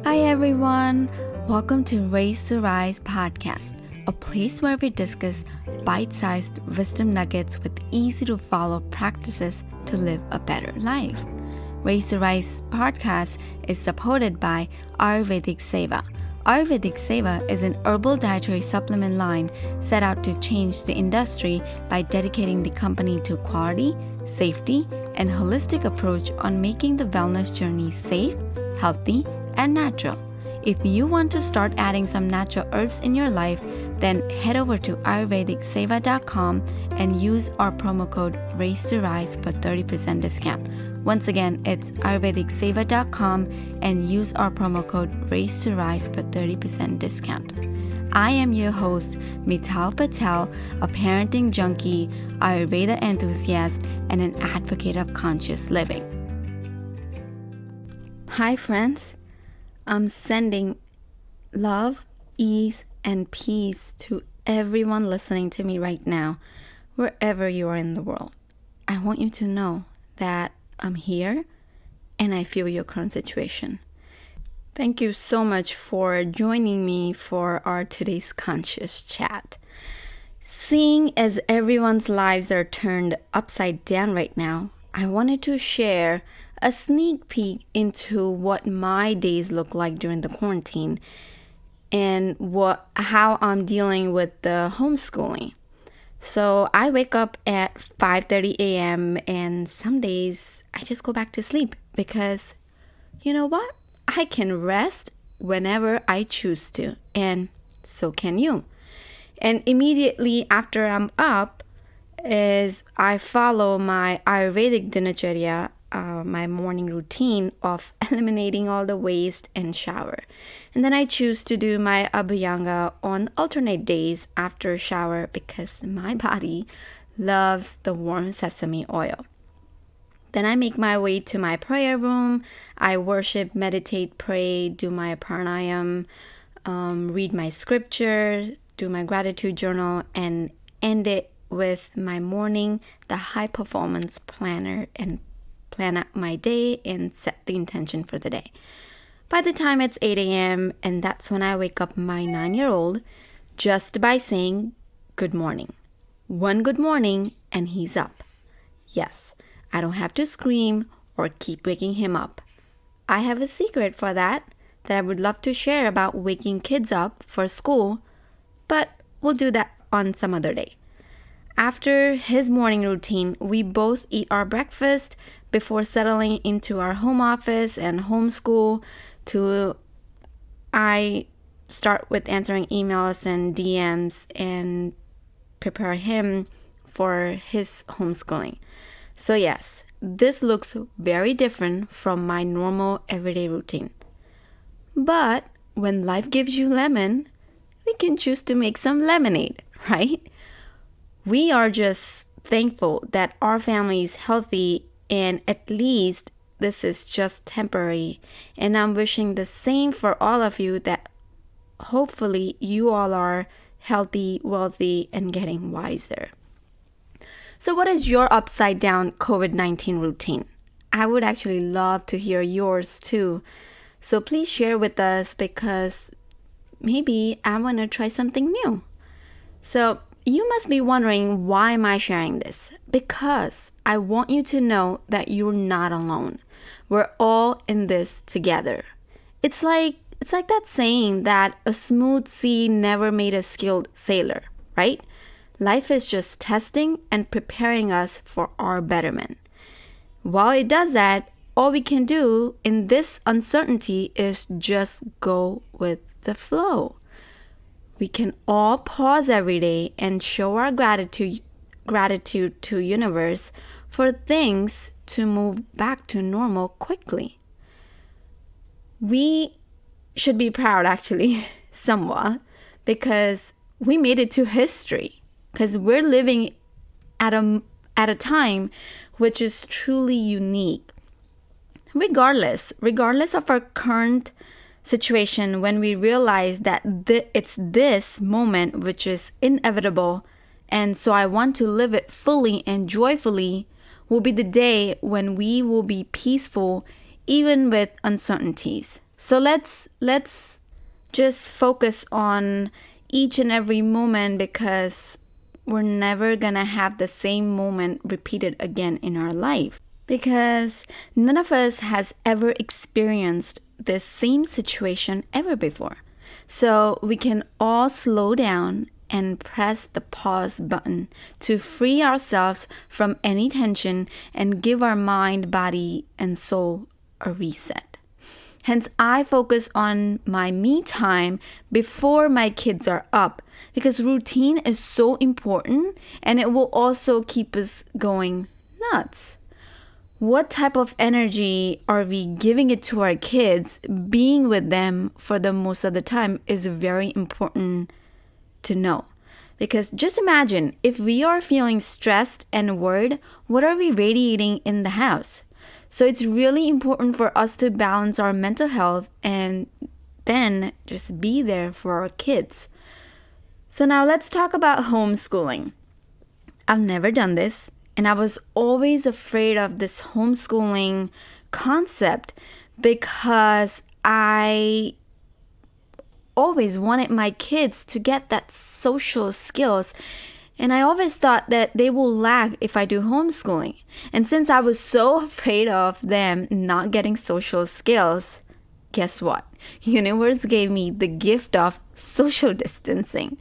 Hi everyone, welcome to Raise to Rise podcast, a place where we discuss bite-sized wisdom nuggets with easy-to-follow practices to live a better life. Raise to Rise podcast is supported by Ayurvedic Seva. Ayurvedic Seva is an herbal dietary supplement line set out to change the industry by dedicating the company to quality, safety, and holistic approach on making the wellness journey safe, healthy, and natural. If you want to start adding some natural herbs in your life, then head over to ayurvedicseva.com and use our promo code Raise to Rise for 30% discount. Once again, it's ayurvedicseva.com and use our promo code Raise to Rise for 30% discount. I am your host, Mital Patel, a parenting junkie, Ayurveda enthusiast, and an advocate of conscious living. Hi friends, I'm sending love, ease, and peace to everyone listening to me right now, wherever you are in the world. I want you to know that I'm here and I feel your current situation. Thank you so much for joining me for our today's conscious chat. Seeing as everyone's lives are turned upside down right now, I wanted to share a sneak peek into what my days look like during the quarantine and how I'm dealing with the homeschooling. So I wake up at 5:30 a.m. and some days I just go back to sleep because you know what? I can rest whenever I choose to, and so can you. And immediately after I'm up is I follow my Ayurvedic dinacharya, my morning routine of eliminating all the waste and shower. And then I choose to do my abhyanga on alternate days after shower because my body loves the warm sesame oil. Then I make my way to my prayer room. I worship, meditate, pray, do my pranayam, read my scripture, do my gratitude journal, and end it with my morning, the high performance planner, and plan out my day and set the intention for the day. By the time it's 8 a.m., and that's when I wake up my 9-year-old just by saying good morning. One good morning and he's up. Yes, I don't have to scream or keep waking him up. I have a secret for that I would love to share about waking kids up for school, but we'll do that on some other day. After his morning routine, we both eat our breakfast before settling into our home office and homeschool. I start with answering emails and DMs and prepare him for his homeschooling. So yes, this looks very different from my normal everyday routine. But when life gives you lemon, we can choose to make some lemonade, right? We are just thankful that our family is healthy and at least this is just temporary. And I'm wishing the same for all of you that hopefully you all are healthy, wealthy, and getting wiser. So what is your upside down COVID-19 routine? I would actually love to hear yours too. So please share with us because maybe I want to try something new. So you must be wondering, why am I sharing this? Because I want you to know that you're not alone. We're all in this together. It's like that saying that a smooth sea never made a skilled sailor, right? Life is just testing and preparing us for our betterment. While it does that, all we can do in this uncertainty is just go with the flow. We can all pause every day and show our gratitude to universe for things to move back to normal quickly. We should be proud actually, somewhat, because we made it to history. Because we're living at a time which is truly unique. Regardless of our current situation, when we realize that it's this moment which is inevitable, and so I want to live it fully and joyfully, will be the day when we will be peaceful even with uncertainties. So let's just focus on each and every moment, because we're never gonna have the same moment repeated again in our life, because none of us has ever experienced this same situation ever before. So we can all slow down and press the pause button to free ourselves from any tension and give our mind, body, and soul a reset. Hence, I focus on my me time before my kids are up, because routine is so important and it will also keep us going nuts. What type of energy are we giving it to our kids? Being with them for the most of the time is very important to know. Because just imagine, if we are feeling stressed and worried, what are we radiating in the house? So it's really important for us to balance our mental health and then just be there for our kids. So now let's talk about homeschooling. I've never done this, and I was always afraid of this homeschooling concept because I always wanted my kids to get that social skills. And I always thought that they will lag if I do homeschooling. And since I was so afraid of them not getting social skills, guess what? Universe gave me the gift of social distancing.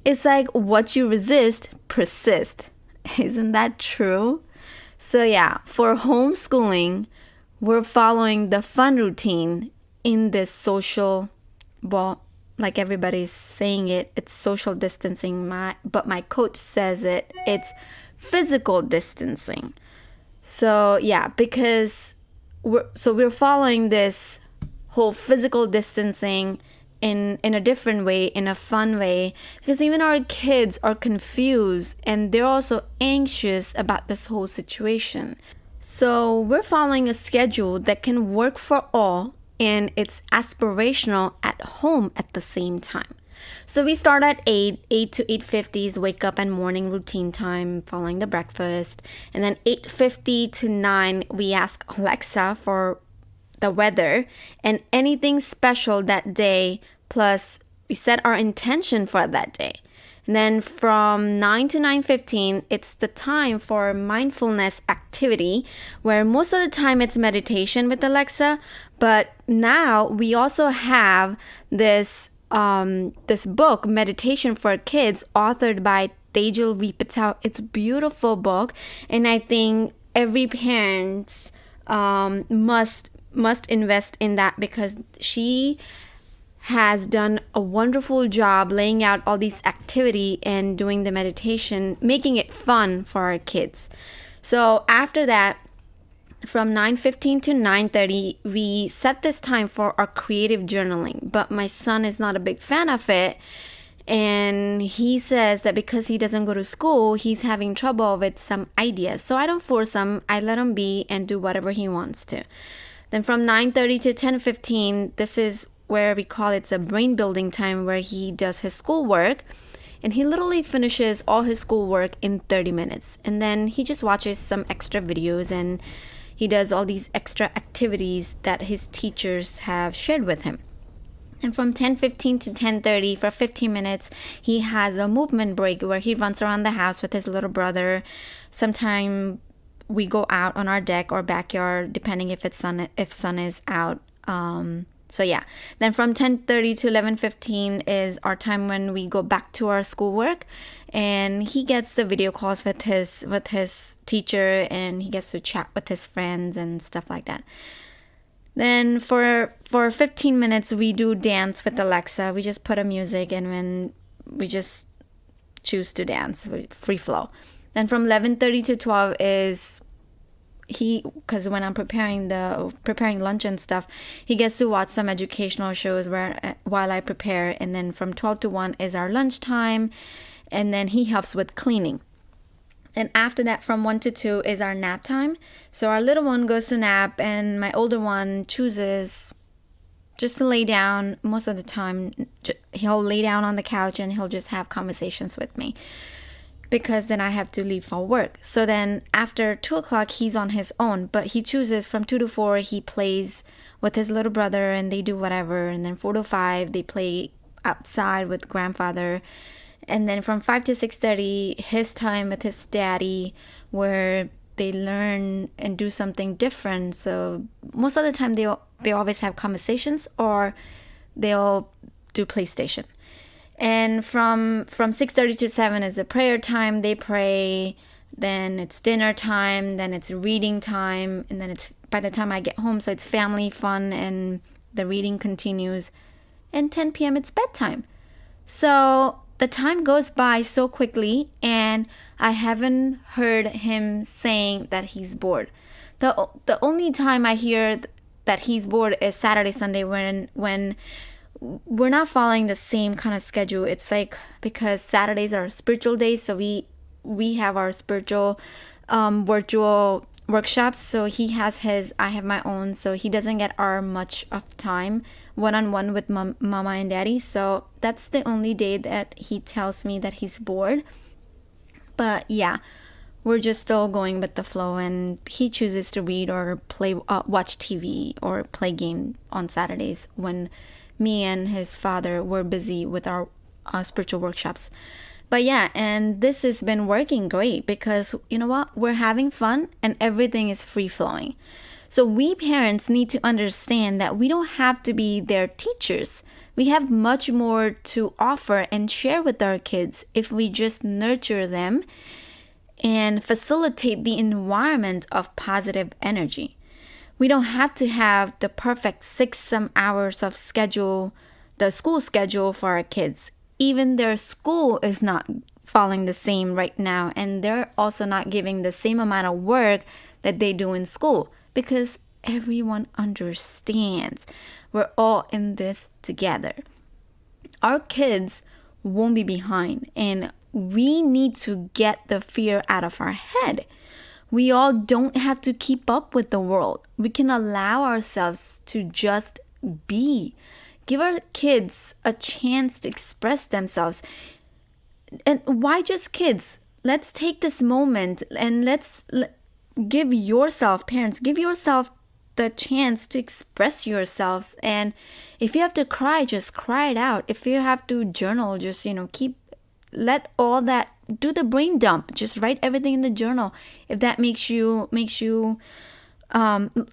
It's like what you resist, persist. Isn't that true? So yeah, for homeschooling, we're following the fun routine in this social, well, like everybody's saying it, it's social distancing, but my coach says it's physical distancing. So yeah, because we're following this whole physical distancing in a different way, in a fun way, because even our kids are confused and they're also anxious about this whole situation. So we're following a schedule that can work for all, and it's aspirational at home at the same time. So we start at 8 to 8:50 is wake up and morning routine time following the breakfast. And then 8:50 to 9, we ask Alexa for the weather and anything special that day, plus we set our intention for that day. And then from 9 to 9:15, it's the time for mindfulness activity, where most of the time it's meditation with Alexa, but now we also have this book, Meditation for Kids, authored by Tejal V. Patel. It's a beautiful book, and I think every parent must invest in that, because she has done a wonderful job laying out all these activity and doing the meditation, making it fun for our kids. So after that, from 9:15 to 9:30, we set this time for our creative journaling. But my son is not a big fan of it. And he says that because he doesn't go to school, he's having trouble with some ideas. So I don't force him. I let him be and do whatever he wants to. Then from 9:30 to 10:15, this is where we call it's a brain building time, where he does his schoolwork. And he literally finishes all his schoolwork in 30 minutes. And then he just watches some extra videos and he does all these extra activities that his teachers have shared with him. And from 10:15 to 10:30, for 15 minutes, he has a movement break where he runs around the house with his little brother. Sometimes we go out on our deck or backyard, depending if sun is out. So yeah, then from 10:30 to 11:15 is our time when we go back to our schoolwork, and he gets the video calls with his teacher, and he gets to chat with his friends and stuff like that. Then for 15 minutes we do dance with Alexa. We just put a music and when we just choose to dance, free flow. Then from 11:30 to 12 is because when I'm preparing lunch and stuff, he gets to watch some educational shows while I prepare. And then from 12 to 1 is our lunch time, and then he helps with cleaning. And after that, from 1 to 2 is our nap time. So our little one goes to nap, and my older one chooses just to lay down. Most of the time he'll lay down on the couch and he'll just have conversations with me. because then I have to leave for work. So then after 2 o'clock, he's on his own, but he chooses from 2 to 4, he plays with his little brother and they do whatever. And then 4 to 5, they play outside with grandfather. And then from 5 to 6:30, his time with his daddy, where they learn and do something different. So most of the time they always have conversations or they'll do PlayStation. And from 6:30 to 7 is the prayer time. They pray. Then it's dinner time. Then it's reading time. And then it's by the time I get home, so it's family fun and the reading continues. And 10 p.m. it's bedtime. So the time goes by so quickly, and I haven't heard him saying that he's bored. The only time I hear that he's bored is Saturday, Sunday, when we're not following the same kind of schedule. It's like because Saturdays are spiritual days, so we have our spiritual virtual workshops. So he has his, I have my own. So he doesn't get our much of time one-on-one with mama and daddy. So that's the only day that he tells me that he's bored. But yeah, we're just still going with the flow, and he chooses to read or play, watch TV or play game on Saturdays when me and his father were busy with our spiritual workshops. But yeah, and this has been working great because you know what? We're having fun and everything is free flowing. So we parents need to understand that we don't have to be their teachers. We have much more to offer and share with our kids if we just nurture them and facilitate the environment of positive energy. We don't have to have the perfect 6-some hours of schedule, the school schedule for our kids. Even their school is not following the same right now, and they're also not giving the same amount of work that they do in school because everyone understands we're all in this together. Our kids won't be behind, and we need to get the fear out of our head. We all don't have to keep up with the world. We can allow ourselves to just be. Give our kids a chance to express themselves. And why just kids? Let's take this moment and let's give yourself, parents, give yourself the chance to express yourselves. And if you have to cry, just cry it out. If you have to journal, just, let all that, do the brain dump. Just write everything in the journal if that makes you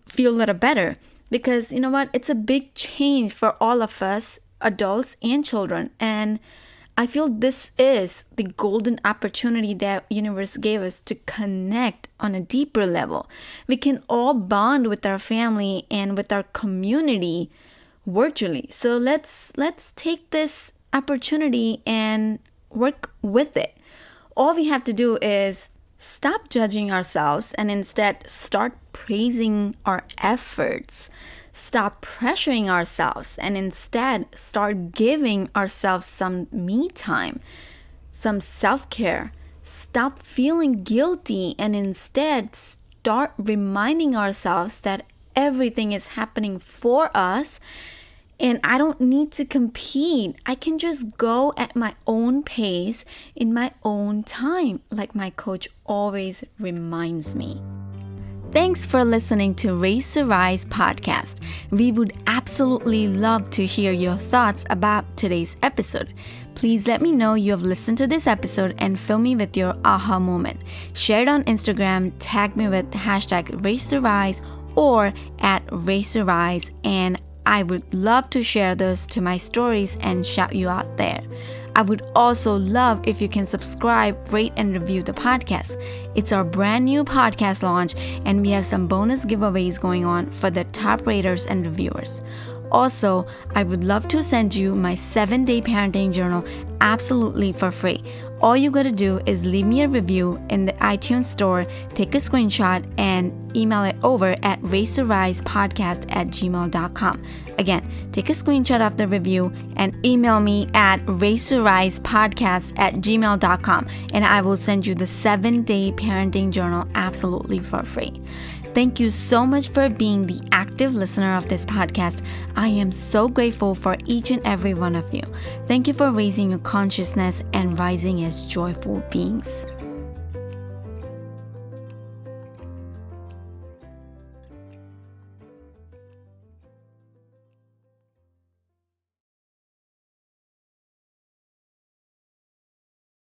feel a little better. Because you know what? It's a big change for all of us, adults and children. And I feel this is the golden opportunity that universe gave us to connect on a deeper level. We can all bond with our family and with our community virtually. So let's take this opportunity and work with it. All we have to do is stop judging ourselves and instead start praising our efforts. Stop pressuring ourselves and instead start giving ourselves some me time, some self-care. Stop feeling guilty and instead start reminding ourselves that everything is happening for us. And I don't need to compete. I can just go at my own pace in my own time, like my coach always reminds me. Thanks for listening to Raise to Rise podcast. We would absolutely love to hear your thoughts about today's episode. Please let me know you have listened to this episode and fill me with your aha moment. Share it on Instagram, tag me with hashtag Raise to Rise or at Raise to Rise, and I would love to share those to my stories and shout you out there. I would also love if you can subscribe, rate, and review the podcast. It's our brand new podcast launch, and we have some bonus giveaways going on for the top raters and reviewers. Also, I would love to send you my 7-day parenting journal absolutely for free. All you gotta do is leave me a review in the iTunes store, take a screenshot, and email it over at raisetorisepodcast@gmail.com. Again, take a screenshot of the review and email me at raisetorisepodcast@gmail.com, and I will send you the 7-day parenting journal absolutely for free. Thank you so much for being the active listener of this podcast. I am so grateful for each and every one of you. Thank you for raising your consciousness and rising as joyful beings.